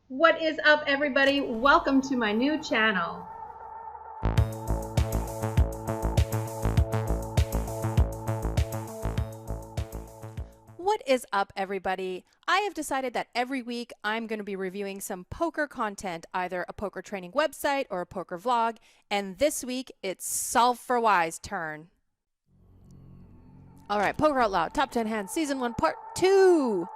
What is up, everybody? Welcome to my new channel. What is up, everybody? I have decided that every week I'm going to be reviewing some poker content, either a poker training website or a poker vlog, and this week it's Solve For Wise turn. All right, Poker Out Loud, Top 10 Hands, Season 1, Part 2.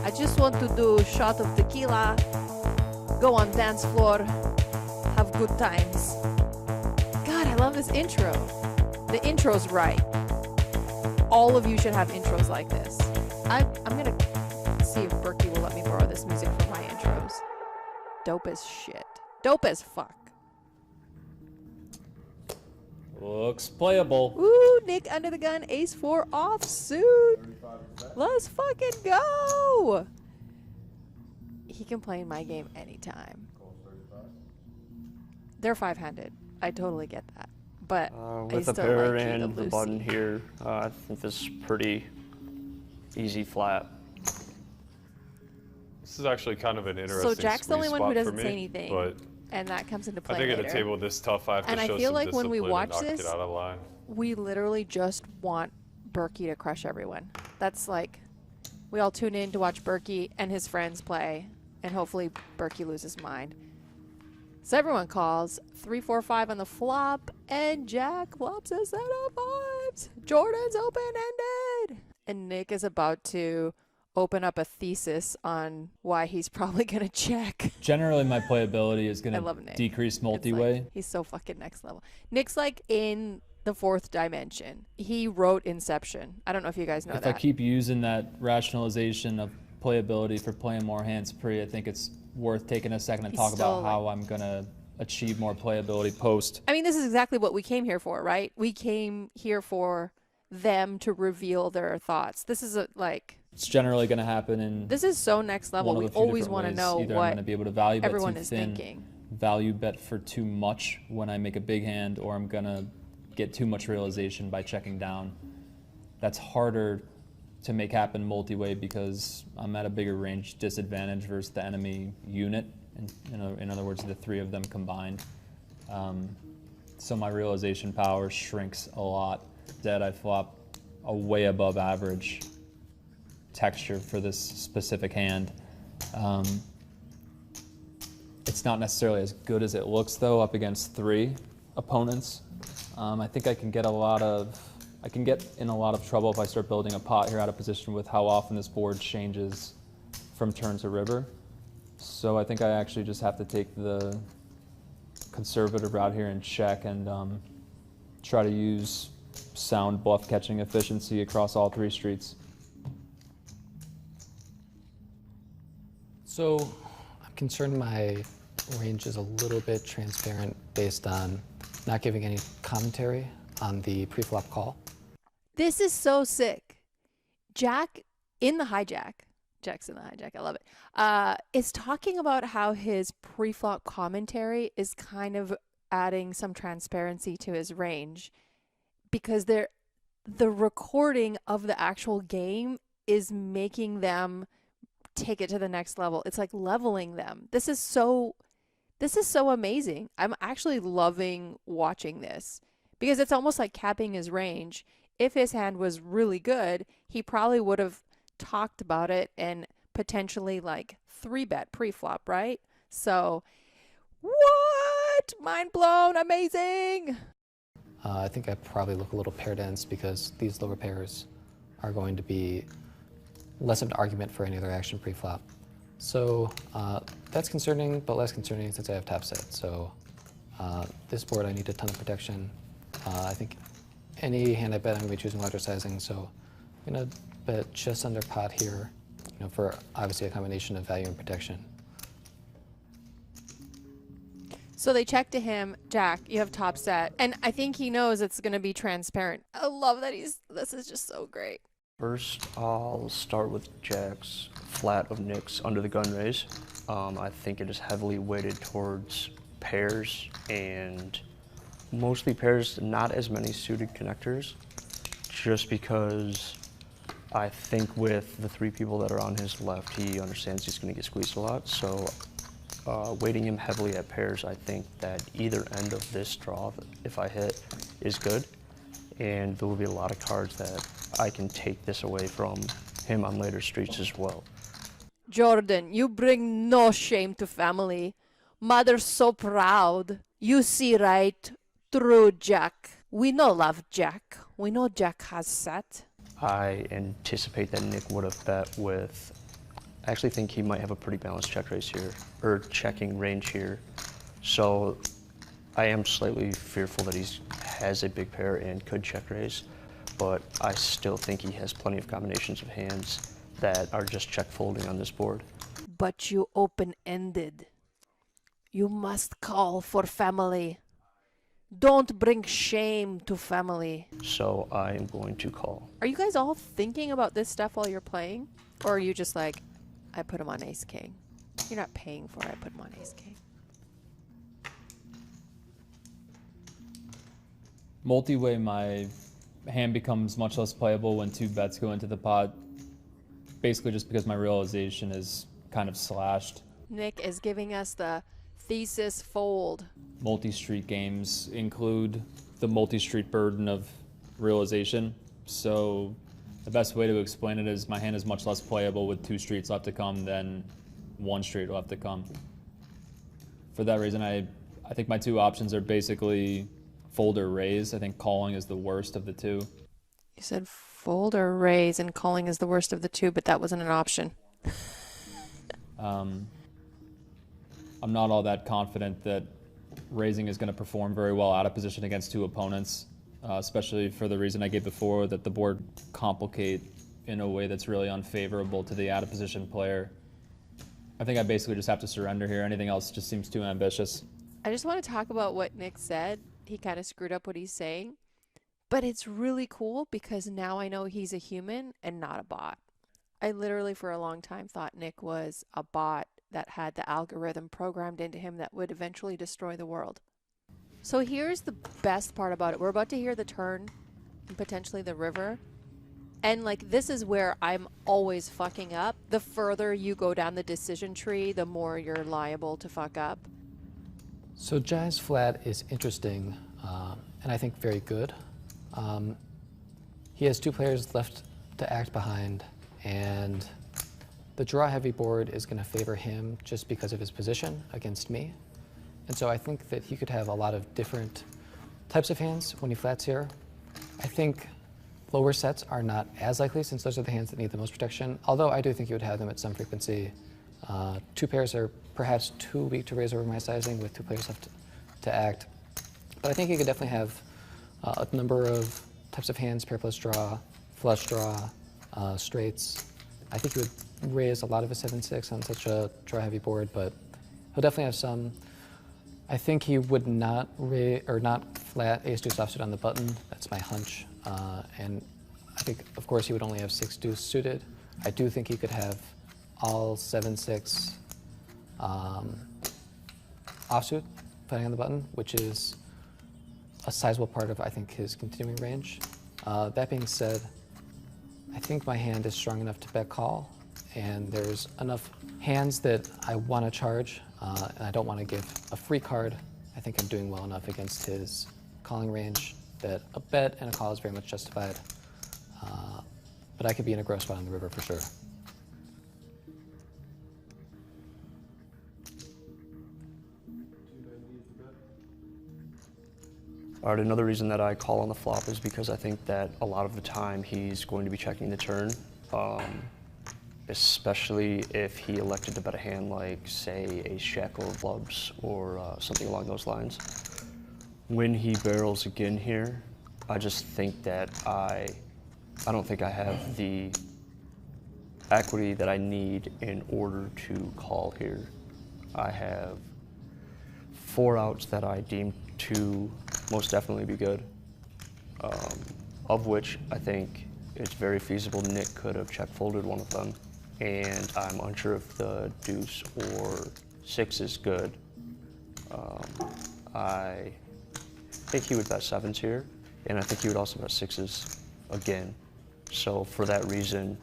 I just want to do a shot of tequila, go on dance floor, have good times. God, I love this intro. The intro's right. All of you should have intros like this. I'm gonna see if Berkey will let me borrow this music for my intros. Dope as shit. Dope as fuck. Looks playable. Ooh, Nick under the gun, ace 4 offsuit. Let's fucking go. He can play in my game anytime. They're 5-handed. I totally get that. But with I a still pair like and the button here, I think this is pretty easy flat. This is actually kind of an interesting So Jack's the only one who doesn't me, say anything, but and that comes into play I think later. at a table this tough, I have to And I show feel some like when we discipline watch and not this, get out of line. we literally just want Berkey to crush everyone. That's like, we all tune in to watch Berkey and his friends play, and hopefully Berkey loses mind. So everyone calls 3-4-5 on the flop, and Jack flops a set of fives. Jordan's open-ended, and Nick is about to open up a thesis on why he's probably gonna check. Generally, my playability is I going love to Nick. decrease It's multi-way. like, he's so fucking next level. Nick's like in the 4th dimension. He wrote Inception. I don't know if you guys know If that. I keep using that rationalization of playability for playing more hands pre, I think it's worth taking a second to He's talk still about how I'm going to achieve more playability post. I mean, this is exactly what we came here for, right? We came here for them to reveal their thoughts. This is It's generally going to happen in this is so next level. one We of a few always different want to ways. know Either I'm what going to be able to value bet everyone too is thin, thinking. value bet for too much when I make a big hand, or I'm going to get too much realization by checking down. That's harder to make happen multi-way because I'm at a bigger range disadvantage versus the enemy unit. In other words, the 3 of them combined. So my realization power shrinks a lot. Dead, I flop a way above average texture for this specific hand. It's not necessarily as good as it looks though up against 3 opponents. I think I can get in a lot of trouble if I start building a pot here out of position with how often this board changes from turn to river. So I think I actually just have to take the conservative route here and check and try to use sound bluff catching efficiency across all 3 streets. So I'm concerned my range is a little bit transparent based on not giving any commentary on the pre-flop call. This is so sick. Jack in the hijack. Jack's in the hijack. I love it. Is talking about how his pre-flop commentary is kind of adding some transparency to his range because the recording of the actual game is making them take it to the next level. It's like leveling them. This is so amazing. I'm actually loving watching this because it's almost like capping his range. If his hand was really good, he probably would have talked about it and potentially like 3-bet pre-flop, right? So what? Mind blown. Amazing. I think I probably look a little pair dense because these lower pairs are going to be less of an argument for any other action pre-flop. So that's concerning, but less concerning since I have top set. So this board I need a ton of protection. I think any hand I bet I'm going to be choosing larger sizing, so I'm going to bet just under pot here, for obviously a combination of value and protection. So they check to him, Jack, you have top set. And I think he knows it's going to be transparent. I love that this is just so great. First, I'll start with Jack's flat of Nick's under the gun raise. I think it is heavily weighted towards pairs and mostly pairs, not as many suited connectors, just because I think with the 3 people that are on his left, he understands he's going to get squeezed a lot. So weighting him heavily at pairs, I think that either end of this draw, if I hit, is good. And there will be a lot of cards that I can take this away from him on later streets as well. Jordan, you bring no shame to family. Mother's so proud. You see right through Jack. We know love Jack. We know Jack has set. I anticipate that Nick would have bet with, I actually think he might have a pretty balanced check raise here, or checking range here. So I am slightly fearful that he has a big pair and could check raise, but I still think he has plenty of combinations of hands that are just check folding on this board. But you open-ended. You must call for family. Don't bring shame to family. So I am going to call. Are you guys all thinking about this stuff while you're playing? Or are you just like, I put him on ace king? You're not paying for it, I put him on ace king. Multi-way, my hand becomes much less playable when 2 bets go into the pot, basically just because my realization is kind of slashed. Nick is giving us the thesis fold. Multi-street games include the multi-street burden of realization, so the best way to explain it is my hand is much less playable with 2 streets left to come than 1 street left to come. For that reason, I think my 2 options are basically fold or raise. I think calling is the worst of the 2. You said fold or raise, and calling is the worst of the 2, but that wasn't an option. I'm not all that confident that raising is going to perform very well out of position against 2 opponents, especially for the reason I gave before, that the board complicate in a way that's really unfavorable to the out of position player. I think I basically just have to surrender here. Anything else just seems too ambitious. I just want to talk about what Nick said. He kind of screwed up what he's saying, but it's really cool because now I know he's a human and not a bot. I literally for a long time thought Nick was a bot that had the algorithm programmed into him that would eventually destroy the world. So here's the best part about it. We're about to hear the turn and potentially the river. And like, this is where I'm always fucking up. The further you go down the decision tree, the more you're liable to fuck up. So Jai's flat is interesting, and I think very good. He has 2 players left to act behind, and the draw-heavy board is going to favor him just because of his position against me. And so I think that he could have a lot of different types of hands when he flats here. I think lower sets are not as likely since those are the hands that need the most protection, although I do think he would have them at some frequency. 2 pairs are perhaps too weak to raise over my sizing with 2 players left to act. But I think he could definitely have a number of types of hands, pair plus draw, flush draw, straights. I think he would raise a lot of a 7-6 on such a draw-heavy board, but he'll definitely have some. I think he would not not flat ace-deuce offsuit on the button. That's my hunch. And I think, of course, he would only have 6-deuce suited. I do think he could have all 7-6 offsuit playing on the button, which is a sizable part of, I think, his continuing range. That being said, I think my hand is strong enough to bet call, and there's enough hands that I want to charge, and I don't want to give a free card. I think I'm doing well enough against his calling range that a bet and a call is very much justified. But I could be in a gross spot on the river for sure. All right, another reason that I call on the flop is because I think that a lot of the time he's going to be checking the turn, especially if he elected to bet a hand like, say, ace jack or clubs or something along those lines. When he barrels again here, I just think that I don't think I have the equity that I need in order to call here. I have 4 outs that I deem to most definitely be good, of which I think it's very feasible Nick could have check folded one of them, and I'm unsure if the deuce or 6 is good. I think he would bet 7s here, and I think he would also bet 6s again. So for that reason,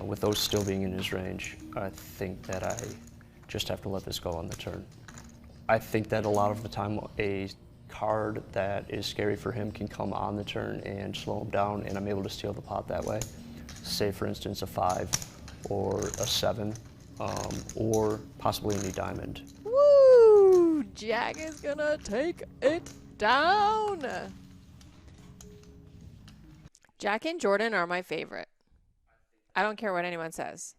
with those still being in his range, I think that I just have to let this go on the turn. I think that a lot of the time a card that is scary for him can come on the turn and slow him down, and I'm able to steal the pot that way. Say for instance a 5 or a 7, or possibly any diamond. Woo! Jack is gonna take it down. Jack and Jordan are my favorite. I don't care what anyone says.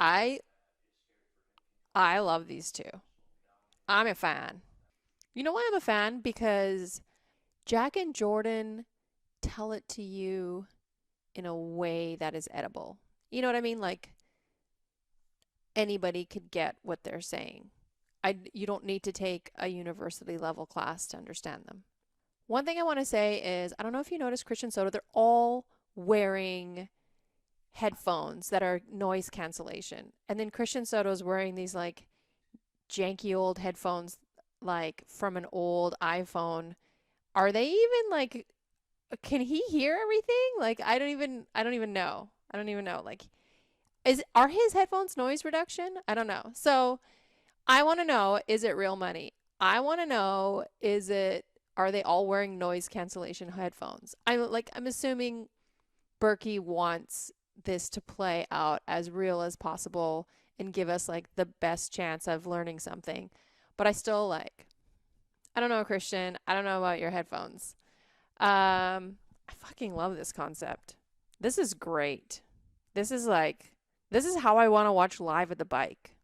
I love these two. I'm a fan. You know why I'm a fan? Because Jack and Jordan tell it to you in a way that is edible. You know what I mean? Like anybody could get what they're saying. You don't need to take a university level class to understand them. One thing I want to say is, I don't know if you noticed Christian Soto, they're all wearing headphones that are noise cancellation. And then Christian Soto's wearing these like janky old headphones like from an old iPhone. Are they even like, can he hear everything? Like I don't even know. I don't even know. Like are his headphones noise reduction? I don't know. So I want to know, is it real money? I want to know, are they all wearing noise cancellation headphones? I'm assuming Berkey wants this to play out as real as possible and give us like the best chance of learning something. But I still I don't know, Christian. I don't know about your headphones. I fucking love this concept. This is great. This is how I want to watch live at the bike.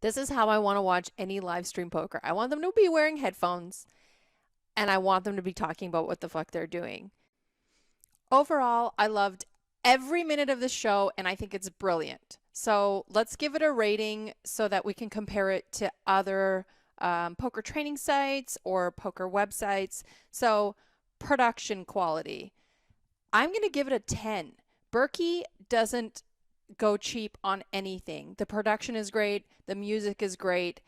This is how I want to watch any live stream poker. I want them to be wearing headphones and I want them to be talking about what the fuck they're doing. Overall, I loved every minute of the show and I think it's brilliant. So let's give it a rating so that we can compare it to other poker training sites or poker websites. So production quality, I'm going to give it a 10. Berkey doesn't go cheap on anything. The production is great. The music is great.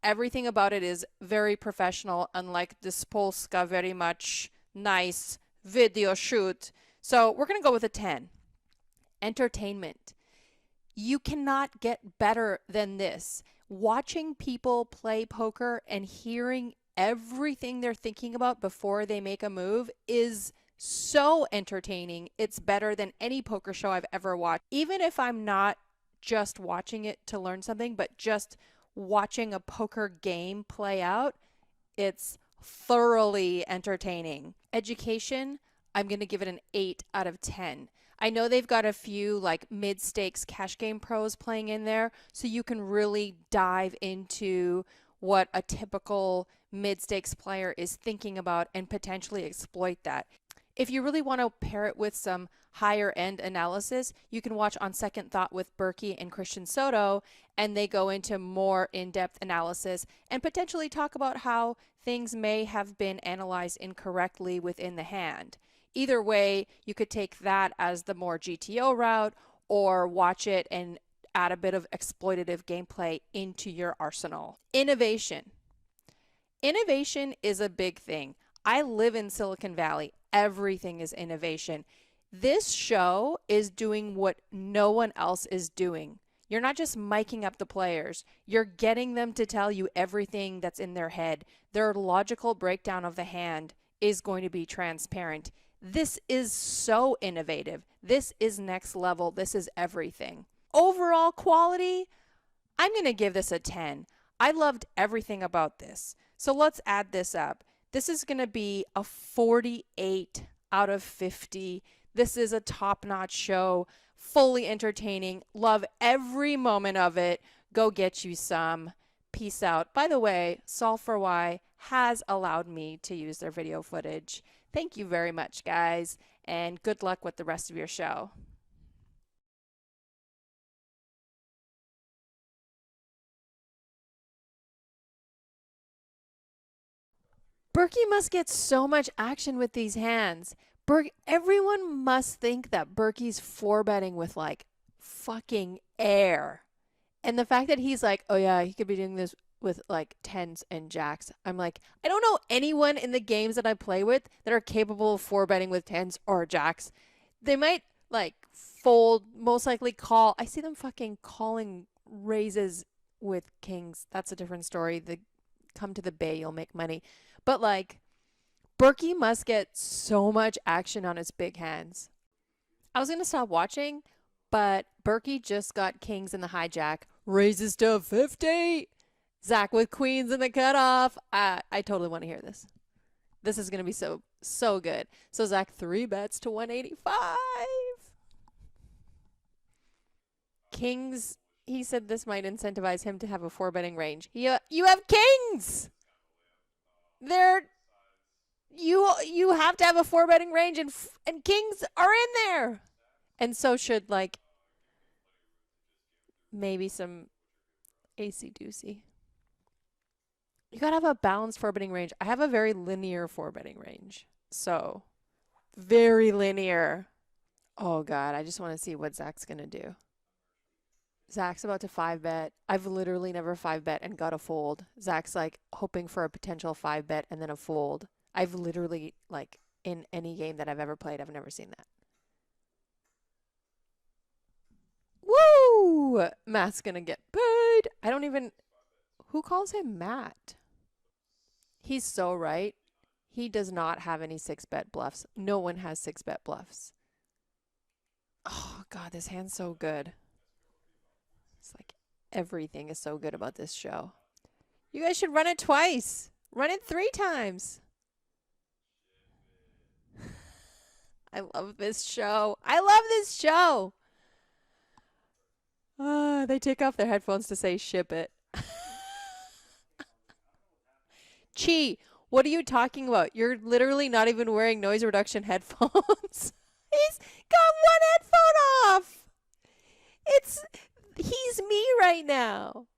Everything about it is very professional, unlike this Polska very much nice video shoot. So we're going to go with a 10. Entertainment. You cannot get better than this. Watching people play poker and hearing everything they're thinking about before they make a move is so entertaining. It's better than any poker show I've ever watched. Even if I'm not just watching it to learn something, but just watching a poker game play out, it's thoroughly entertaining. Education, I'm going to give it an 8 out of 10. I know they've got a few like mid-stakes cash game pros playing in there, so you can really dive into what a typical mid-stakes player is thinking about and potentially exploit that. If you really want to pair it with some higher end analysis, you can watch On Second Thought with Berkey and Christian Soto, and they go into more in-depth analysis and potentially talk about how things may have been analyzed incorrectly within the hand. Either way, you could take that as the more GTO route or watch it and add a bit of exploitative gameplay into your arsenal. Innovation. Innovation is a big thing. I live in Silicon Valley. Everything is innovation. This show is doing what no one else is doing. You're not just miking up the players. You're getting them to tell you everything that's in their head. Their logical breakdown of the hand is going to be transparent. This is so innovative. This is next level. This is everything. Overall quality, I'm going to give this a 10. I loved everything about this. So let's add this up. This is going to be a 48 out of 50. This is a top-notch show, fully entertaining. Love every moment of it. Go get you some. Peace out. By the way, Solve For Why has allowed me to use their video footage. Thank you very much, guys, and good luck with the rest of your show. Berkey must get so much action with these hands. Everyone must think that Berkey's four betting with like fucking air. And the fact that he's like, oh yeah, he could be doing this with like tens and jacks. I'm like, I don't know anyone in the games that I play with that are capable of four betting with tens or jacks. They might like fold, most likely call. I see them fucking calling raises with kings. That's a different story. The come to the bay, you'll make money. But like Berkey must get so much action on his big hands. I was gonna stop watching, but Berkey just got kings in the hijack, raises to 50. Zach with queens in the cutoff. I totally want to hear this. This is gonna be so good. So Zach 3 bets to 185. Kings. He said this might incentivize him to have a 4 betting range. You have kings. You have to have a 4 betting range, and kings are in there, and so should like maybe some AC deucey. You gotta have a balanced 4 betting range. I have a very linear 4 betting range, so very linear. Oh god, I just want to see what Zach's gonna do. Zach's about to 5 bet. I've literally never 5 bet and got a fold. Zach's like hoping for a potential 5 bet and then a fold. I've literally, like, in any game that I've ever played, I've never seen that. Woo! Matt's gonna get paid. I don't even... Who calls him Matt? He's so right. He does not have any 6-bet bluffs. No one has 6-bet bluffs. Oh, God, this hand's so good. It's like everything is so good about this show. You guys should run it twice. Run it 3 times. I love this show. I love this show. They take off their headphones to say ship it. Chi, what are you talking about? You're literally not even wearing noise reduction headphones. He's got one headphone off. He's me right now.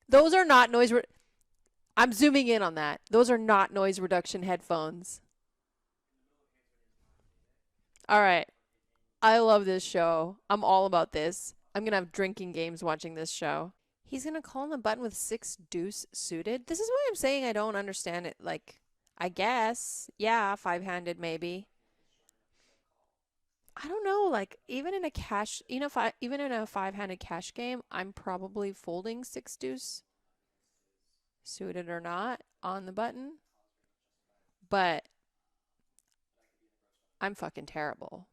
Those are not I'm zooming in on that. Those are not noise reduction headphones. All right. I love this show. I'm all about this. I'm going to have drinking games watching this show. He's going to call on the button with 6 deuce suited. This is why I'm saying I don't understand it. Like, I guess. Yeah, 5-handed maybe. I don't know. Like, even in a cash, even in a 5-handed cash game, I'm probably folding 6 deuce suited or not on the button. But I'm fucking terrible.